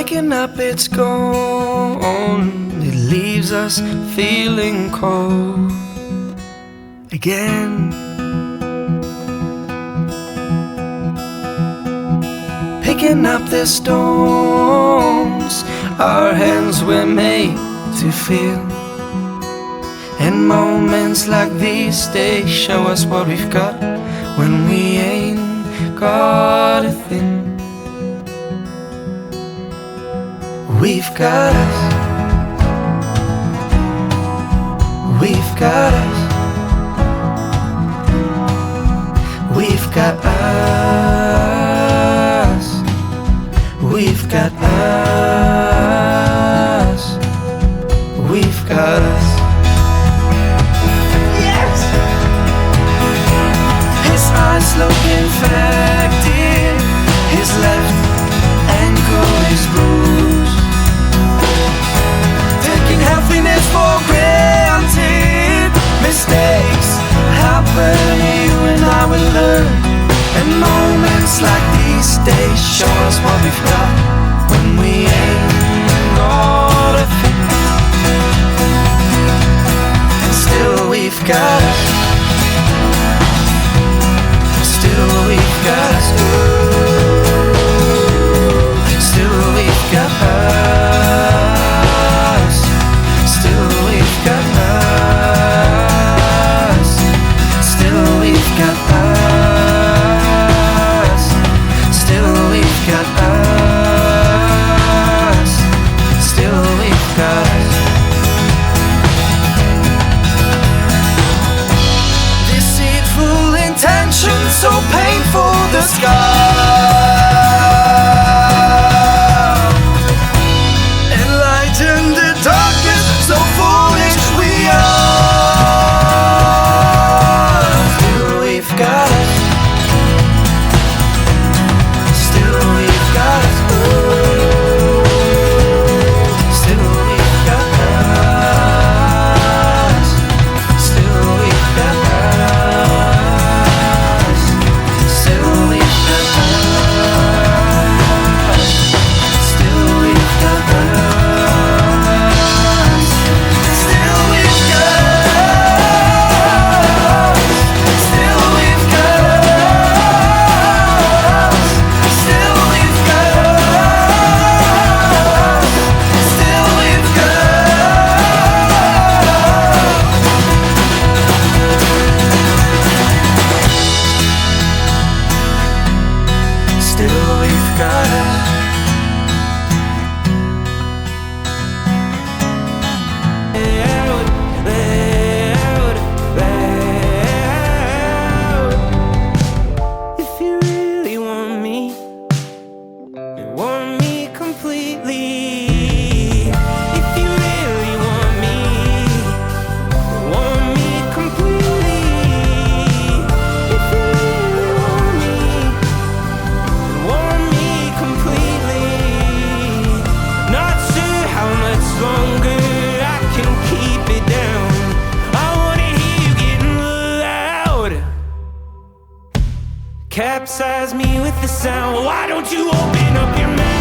Waking up, it's gone. It leaves us feeling cold again. Picking up the stones our hands were made to feel. And moments like these, they show us what we've got when we ain't got a thing. We've got us. We've got us. We've got us. We've got us. We've got us. Yes! His eyes look infected. His left ankle is bruised. Taking happiness for granted. Mistakes happen, you and I will learn. And moments like these days show us what we've got when we ain't got a thing. And still we've got us. Still we've got us. Still we've got us. Still we've got us. Still we've got us. Still we've got us. Still we've got us. Deceitful intentions, so painful, the scar. Enlightened the darkness, so foolish we are. Still we've got us. Still we've got us. Still we've got us. Still we've got us. Still we've got us. Still we've got us. Still we've got us. Still we've got us. Still we've got us. Still we've got. Still we've got us. If you really want me, you want me completely. If you really want me, you want me completely. If you really want me, you want me completely. Not sure how much longer I can keep it down. I wanna hear you getting loud. Capsize me with the sound. Why don't you open up your mouth?